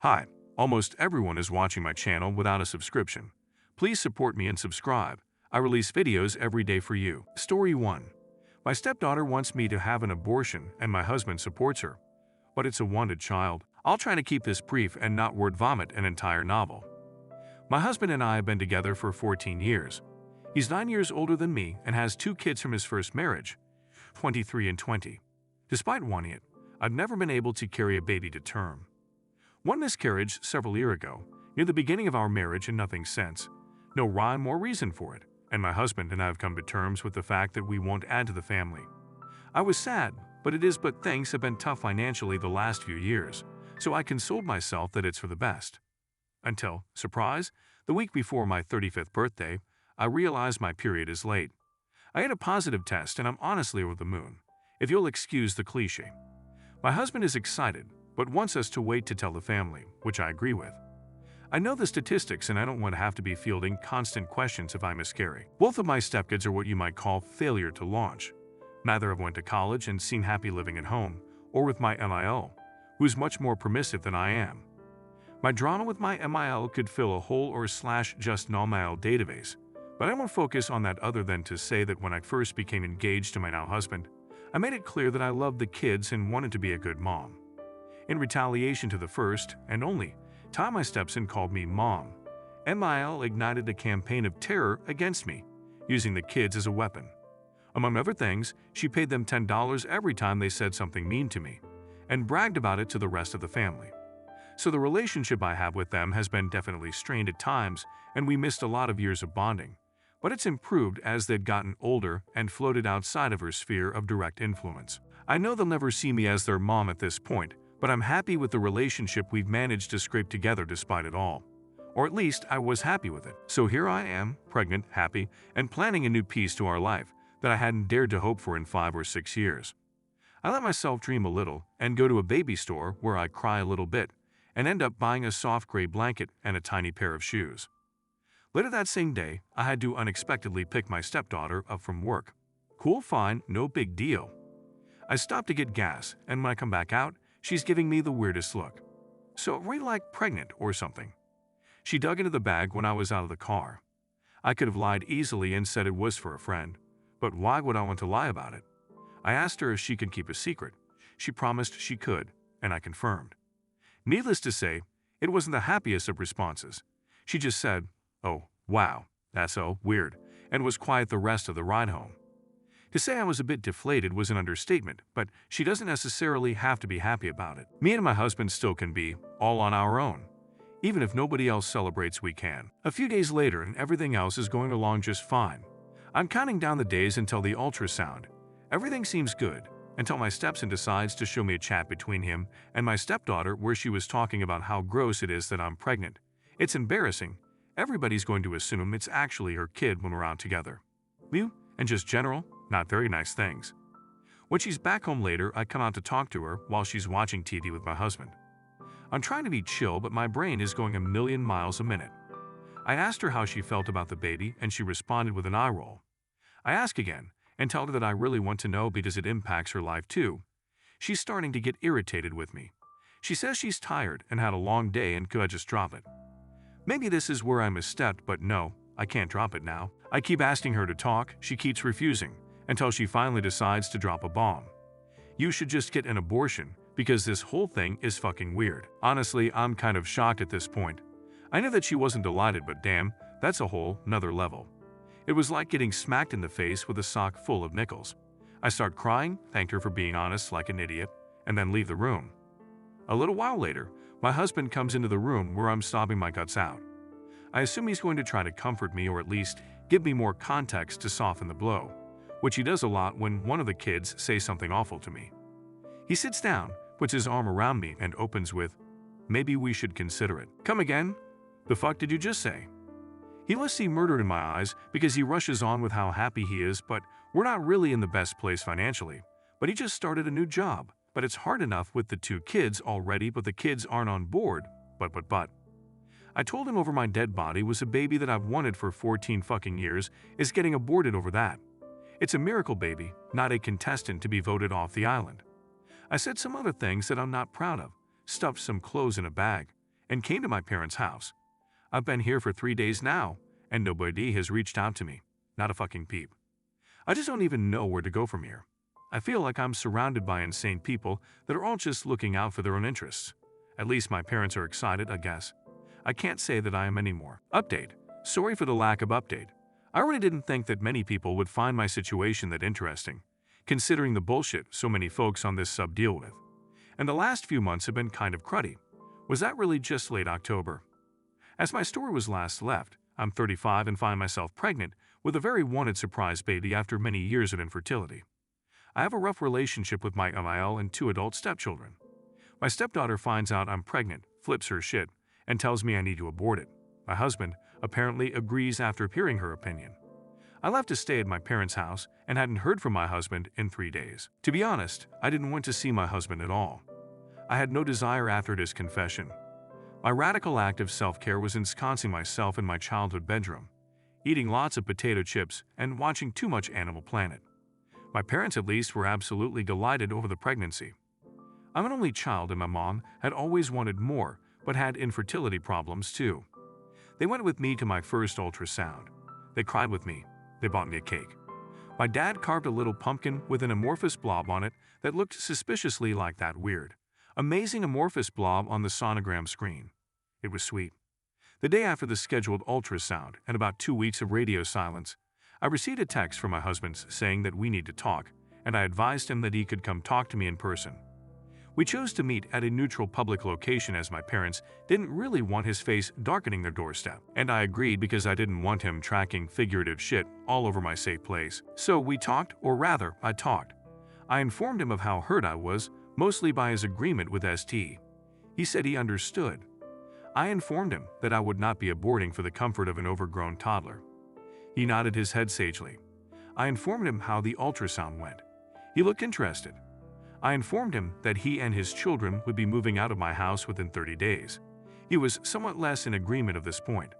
Hi, almost everyone is watching my channel without a subscription. Please support me and subscribe. I release videos every day for you. Story 1. My stepdaughter wants me to have an abortion and my husband supports her. But it's a wanted child. I'll try to keep this brief and not word vomit an entire novel. My husband and I have been together for 14 years. He's 9 years older than me and has 2 kids from his first marriage, 23 and 20. Despite wanting it, I've never been able to carry a baby to term. One miscarriage several years ago, near the beginning of our marriage and nothing since. No rhyme or reason for it, and my husband and I have come to terms with the fact that we won't add to the family. I was sad, but things have been tough financially the last few years, so I consoled myself that it's for the best. Until, surprise, the week before my 35th birthday, I realized my period is late. I had a positive test and I'm honestly over the moon, if you'll excuse the cliche. My husband is excited, but wants us to wait to tell the family, which I agree with. I know the statistics and I don't want to have to be fielding constant questions if I miscarry. Both of my stepkids are what you might call failure to launch. Neither have went to college and seem happy living at home, or with my MIL, who's much more permissive than I am. My drama with my MIL could fill a whole or slash just non-MIL database, but I won't focus on that other than to say that when I first became engaged to my now husband, I made it clear that I loved the kids and wanted to be a good mom. In retaliation to the first, and only, time my stepson called me Mom, MIL ignited a campaign of terror against me, using the kids as a weapon. Among other things, she paid them $10 every time they said something mean to me, and bragged about it to the rest of the family. So the relationship I have with them has been definitely strained at times, and we missed a lot of years of bonding. But it's improved as they've gotten older and floated outside of her sphere of direct influence. I know they'll never see me as their mom at this point, but I'm happy with the relationship we've managed to scrape together despite it all. Or at least I was happy with it. So here I am, pregnant, happy, and planning a new piece to our life that I hadn't dared to hope for in 5 or 6 years. I let myself dream a little and go to a baby store where I cry a little bit and end up buying a soft gray blanket and a tiny pair of shoes. Later that same day, I had to unexpectedly pick my stepdaughter up from work. Cool, fine, no big deal. I stopped to get gas, and when I come back out, she's giving me the weirdest look. So, really like pregnant or something. She dug into the bag when I was out of the car. I could have lied easily and said it was for a friend, but why would I want to lie about it? I asked her if she could keep a secret. She promised she could, and I confirmed. Needless to say, it wasn't the happiest of responses. She just said, "Oh, wow, that's so weird," and was quiet the rest of the ride home. To say I was a bit deflated was an understatement, but she doesn't necessarily have to be happy about it. Me and my husband still can be, all on our own. Even if nobody else celebrates, we can. A few days later and everything else is going along just fine. I'm counting down the days until the ultrasound. Everything seems good, until my stepson decides to show me a chat between him and my stepdaughter where she was talking about how gross it is that I'm pregnant. It's embarrassing. Everybody's going to assume it's actually her kid when we're out together. And just general, not very nice things. When she's back home later, I come out to talk to her while she's watching TV with my husband. I'm trying to be chill, but my brain is going a million miles a minute. I asked her how she felt about the baby, and she responded with an eye roll. I ask again, and tell her that I really want to know because it impacts her life too. She's starting to get irritated with me. She says she's tired and had a long day and could I just drop it. Maybe this is where I misstepped, but no, I can't drop it now. I keep asking her to talk, she keeps refusing, until she finally decides to drop a bomb. You should just get an abortion, because this whole thing is fucking weird. Honestly, I'm kind of shocked at this point. I knew that she wasn't delighted, but damn, that's a whole nother level. It was like getting smacked in the face with a sock full of nickels. I start crying, thanked her for being honest like an idiot, and then leave the room. A little while later, my husband comes into the room where I'm sobbing my guts out. I assume he's going to try to comfort me or at least give me more context to soften the blow, which he does a lot when one of the kids says something awful to me. He sits down, puts his arm around me, and opens with, "Maybe we should consider it." Come again? The fuck did you just say? He must see murder in my eyes because he rushes on with how happy he is, but we're not really in the best place financially. But he just started a new job. But it's hard enough with the 2 kids already, but the kids aren't on board. But. I told him over my dead body was a baby that I've wanted for 14 fucking years is getting aborted over that. It's a miracle baby, not a contestant to be voted off the island. I said some other things that I'm not proud of, stuffed some clothes in a bag, and came to my parents' house. I've been here for 3 days now, and nobody has reached out to me. Not a fucking peep. I just don't even know where to go from here. I feel like I'm surrounded by insane people that are all just looking out for their own interests. At least my parents are excited, I guess. I can't say that I am anymore. Update. Sorry for the lack of update. I really didn't think that many people would find my situation that interesting, considering the bullshit so many folks on this sub deal with. And the last few months have been kind of cruddy. Was that really just late October? As my story was last left, I'm 35 and find myself pregnant with a very wanted surprise baby after many years of infertility. I have a rough relationship with my MIL and 2 adult stepchildren. My stepdaughter finds out I'm pregnant, flips her shit, and tells me I need to abort it. My husband apparently agrees after hearing her opinion. I left to stay at my parents' house and hadn't heard from my husband in 3 days. To be honest, I didn't want to see my husband at all. I had no desire after his confession. My radical act of self-care was ensconcing myself in my childhood bedroom, eating lots of potato chips and watching too much Animal Planet. My parents, at least, were absolutely delighted over the pregnancy. I'm an only child and my mom had always wanted more, but had infertility problems too. They went with me to my first ultrasound. They cried with me. They bought me a cake. My dad carved a little pumpkin with an amorphous blob on it that looked suspiciously like that weird, amazing amorphous blob on the sonogram screen. It was sweet. The day after the scheduled ultrasound and about 2 weeks of radio silence, I received a text from my husband saying that we need to talk, and I advised him that he could come talk to me in person. We chose to meet at a neutral public location as my parents didn't really want his face darkening their doorstep, and I agreed because I didn't want him tracking figurative shit all over my safe place. So we talked, or rather, I talked. I informed him of how hurt I was, mostly by his agreement with ST. He said he understood. I informed him that I would not be aborting for the comfort of an overgrown toddler. He nodded his head sagely. I informed him how the ultrasound went. He looked interested. I informed him that he and his children would be moving out of my house within 30 days. He was somewhat less in agreement of this point.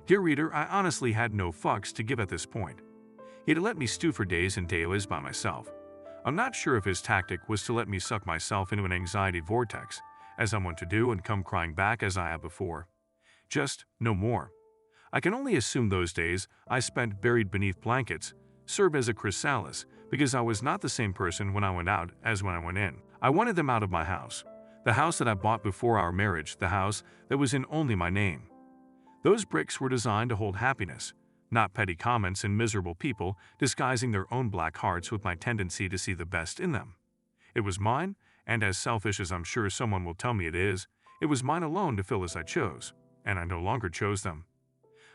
Dear reader, I honestly had no fucks to give at this point. He had let me stew for days and days by myself. I'm not sure if his tactic was to let me suck myself into an anxiety vortex, as I'm wont to do, and come crying back as I have before. Just no more. I can only assume those days I spent buried beneath blankets served as a chrysalis, because I was not the same person when I went out as when I went in. I wanted them out of my house, the house that I bought before our marriage, the house that was in only my name. Those bricks were designed to hold happiness, not petty comments and miserable people disguising their own black hearts with my tendency to see the best in them. It was mine, and as selfish as I'm sure someone will tell me it was mine alone to fill as I chose, and I no longer chose them.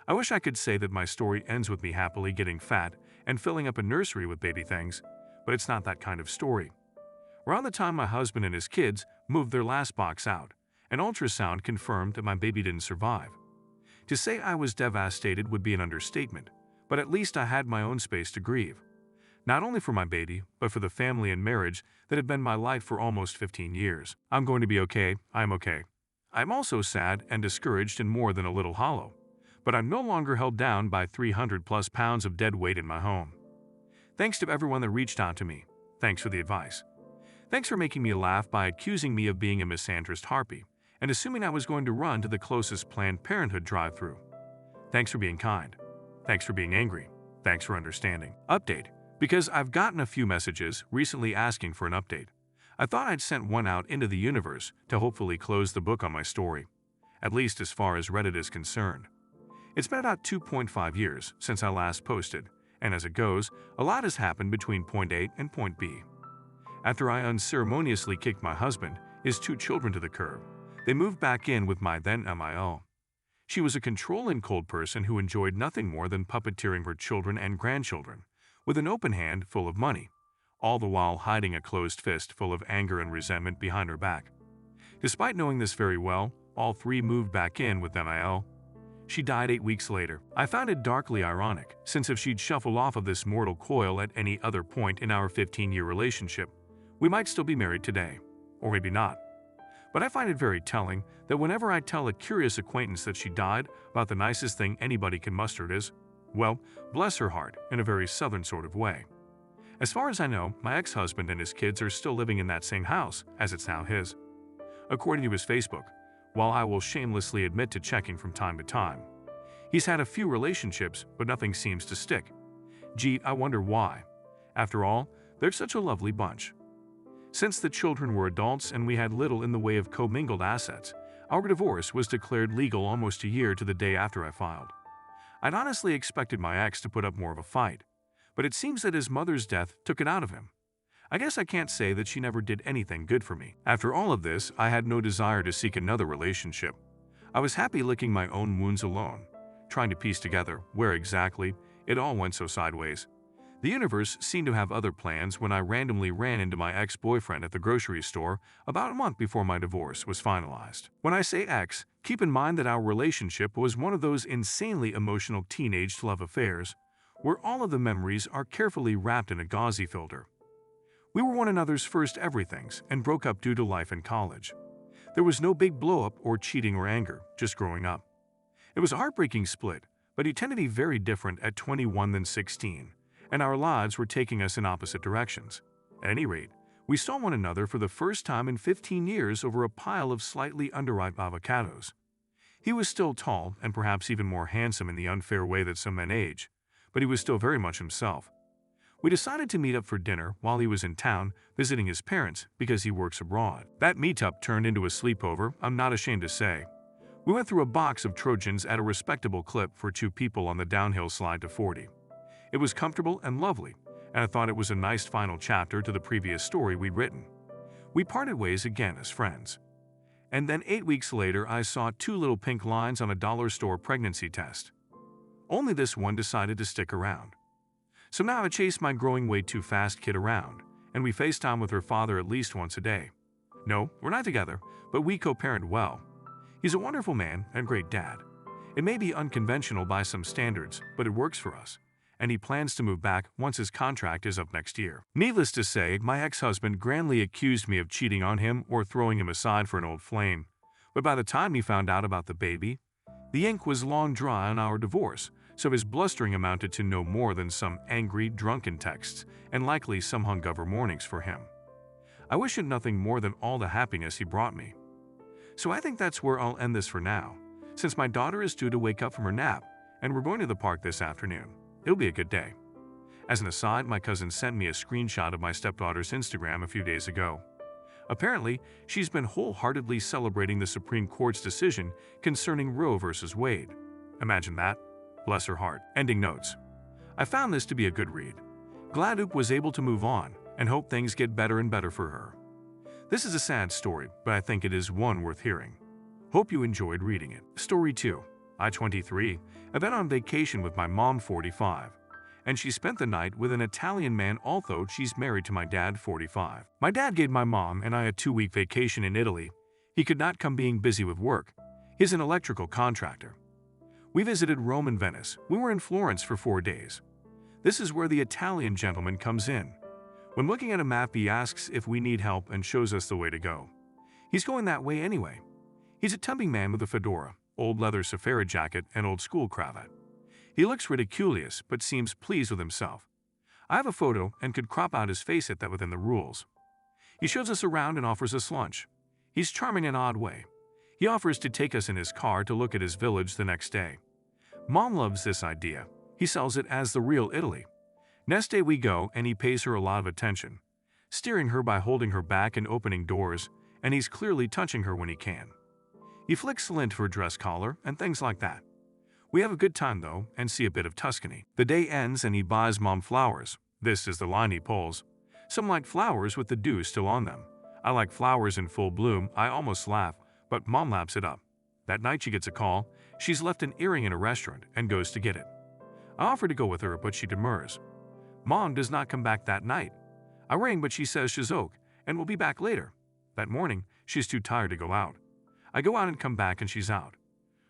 I wish I could say that my story ends with me happily getting fat and filling up a nursery with baby things, but it's not that kind of story. Around the time my husband and his kids moved their last box out, an ultrasound confirmed that my baby didn't survive. To say I was devastated would be an understatement, but at least I had my own space to grieve. Not only for my baby, but for the family and marriage that had been my life for almost 15 years. I'm going to be okay. I'm okay. I'm also sad and discouraged and more than a little hollow. But I'm no longer held down by 300+ pounds of dead weight in my home. Thanks to everyone that reached out to me. Thanks for the advice. Thanks for making me laugh by accusing me of being a misandrist harpy and assuming I was going to run to the closest Planned Parenthood drive-thru. Thanks for being kind. Thanks for being angry. Thanks for understanding. Update. Because I've gotten a few messages recently asking for an update, I thought I'd sent one out into the universe to hopefully close the book on my story, at least as far as Reddit is concerned. It's been about 2.5 years since I last posted, and as it goes, a lot has happened between point A and point B. After I unceremoniously kicked my husband, his 2 children to the curb, they moved back in with my then MIL. She was a controlling cold person who enjoyed nothing more than puppeteering her children and grandchildren, with an open hand full of money, all the while hiding a closed fist full of anger and resentment behind her back. Despite knowing this very well, all 3 moved back in with MIL. She died 8 weeks later. I found it darkly ironic, since if she'd shuffled off of this mortal coil at any other point in our 15-year relationship, we might still be married today. Or maybe not. But I find it very telling that whenever I tell a curious acquaintance that she died, about the nicest thing anybody can muster is, well, bless her heart, in a very southern sort of way. As far as I know, my ex-husband and his kids are still living in that same house, as it's now his. According to his Facebook, while I will shamelessly admit to checking from time to time. He's had a few relationships, but nothing seems to stick. Gee, I wonder why. After all, they're such a lovely bunch. Since the children were adults and we had little in the way of commingled assets, our divorce was declared legal almost a year to the day after I filed. I'd honestly expected my ex to put up more of a fight, but it seems that his mother's death took it out of him. I guess I can't say that she never did anything good for me. After all of this, I had no desire to seek another relationship. I was happy licking my own wounds alone, trying to piece together where exactly it all went so sideways. The universe seemed to have other plans when I randomly ran into my ex-boyfriend at the grocery store about a month before my divorce was finalized. When I say ex, keep in mind that our relationship was one of those insanely emotional teenage love affairs, where all of the memories are carefully wrapped in a gauzy filter. We were one another's first everythings and broke up due to life in college. There was no big blow-up or cheating or anger, just growing up. It was a heartbreaking split, but he tended to be very different at 21 than 16. And our lives were taking us in opposite directions. At any rate, we saw one another for the first time in 15 years over a pile of slightly underripe avocados. He was still tall and perhaps even more handsome in the unfair way that some men age, but he was still very much himself. We decided to meet up for dinner while he was in town visiting his parents because he works abroad. That meetup turned into a sleepover, I'm not ashamed to say. We went through a box of Trojans at a respectable clip for 2 people on the downhill slide to 40. It was comfortable and lovely, and I thought it was a nice final chapter to the previous story we'd written. We parted ways again as friends. And then 8 weeks later, I saw 2 little pink lines on a dollar store pregnancy test. Only this one decided to stick around. So now I chase my growing way too fast kid around, and we FaceTime with her father at least once a day. No, we're not together, but we co-parent well. He's a wonderful man and great dad. It may be unconventional by some standards, but it works for us. And he plans to move back once his contract is up next year. Needless to say, my ex-husband grandly accused me of cheating on him or throwing him aside for an old flame. But by the time he found out about the baby, the ink was long dry on our divorce, so his blustering amounted to no more than some angry, drunken texts and likely some hungover mornings for him. I wish him nothing more than all the happiness he brought me. So I think that's where I'll end this for now, since my daughter is due to wake up from her nap, and we're going to the park this afternoon. It'll be a good day. As an aside, my cousin sent me a screenshot of my stepdaughter's Instagram a few days ago. Apparently, she's been wholeheartedly celebrating the Supreme Court's decision concerning Roe v. Wade. Imagine that. Bless her heart. Ending notes. I found this to be a good read. Glad Oop was able to move on, and hope things get better and better for her. This is a sad story, but I think it is one worth hearing. Hope you enjoyed reading it. Story 2. I, 23, have been on vacation with my mom, 45, and she spent the night with an Italian man, although she's married to my dad, 45. My dad gave my mom and I a 2-week vacation in Italy. He could not come being busy with work. He's an electrical contractor. We visited Rome and Venice. We were in Florence for 4 days. This is where the Italian gentleman comes in. When looking at a map, he asks if we need help and shows us the way to go. He's going that way anyway. He's a tubby man with a fedora, old leather safari jacket, and old school cravat. He looks ridiculous, but seems pleased with himself. I have a photo and could crop out his face at that within the rules. He shows us around and offers us lunch. He's charming in an odd way. He offers to take us in his car to look at his village the next day. Mom loves this idea. He sells it as the real Italy. Next day we go and he pays her a lot of attention, steering her by holding her back and opening doors, and he's clearly touching her when he can. He flicks lint for her dress collar and things like that. We have a good time though and see a bit of Tuscany. The day ends and he buys Mom flowers. This is the line he pulls. Some like flowers with the dew still on them. I like flowers in full bloom. I almost laugh, but Mom laps it up. That night she gets a call. She's left an earring in a restaurant and goes to get it. I offer to go with her, but she demurs. Mom does not come back that night. I ring, but she says she's okay and will be back later. That morning, she's too tired to go out. I go out and come back and she's out.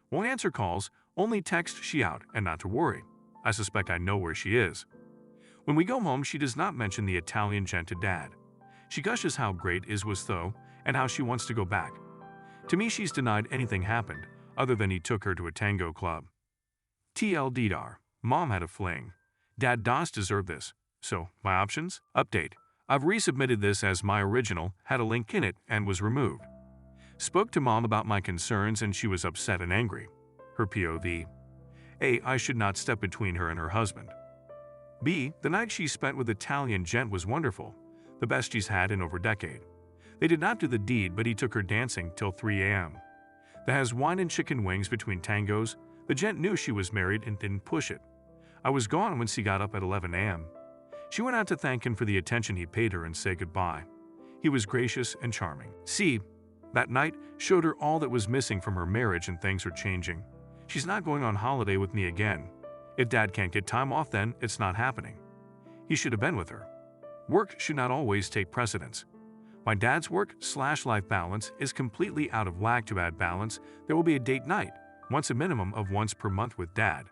Won't answer calls, only text she out and not to worry. I suspect I know where she is. When we go home, she does not mention the Italian gent to Dad. She gushes how great is was though and how she wants to go back. To me, she's denied anything happened other than he took her to a tango club. TLDR. Mom had a fling. Dad does deserve this. So, my options? Update. I've resubmitted this as my original, had a link in it, and was removed. Spoke to mom about my concerns and she was upset and angry. Her POV. A. I should not step between her and her husband. B. The night she spent with Italian gent was wonderful, the best she's had in over a decade. They did not do the deed, but he took her dancing till 3 a.m. That has wine and chicken wings between tangos. The gent knew she was married and didn't push it. I was gone when she got up at 11 a.m. She went out to thank him for the attention he paid her and say goodbye. He was gracious and charming. C. That night showed her all that was missing from her marriage and things are changing. She's not going on holiday with me again. If dad can't get time off, then it's not happening. He should have been with her. Work should not always take precedence. My dad's work/life balance is completely out of whack. To add balance, there will be a date night, once a minimum of once per month with dad.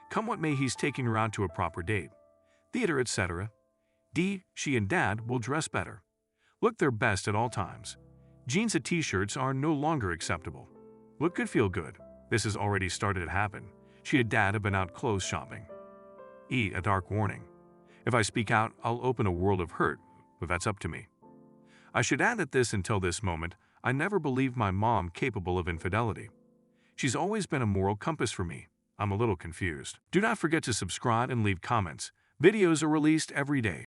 Come what may, he's taking her out to a proper date. Theater, etc. D. She and dad will dress better. Look their best at all times. Jeans and t-shirts are no longer acceptable. Look good, feel good. This has already started to happen. She and dad have been out clothes shopping. E. A dark warning. If I speak out, I'll open a world of hurt, but that's up to me. I should add that until this moment, I never believed my mom capable of infidelity. She's always been a moral compass for me. I'm a little confused. Do not forget to subscribe and leave comments. Videos are released every day.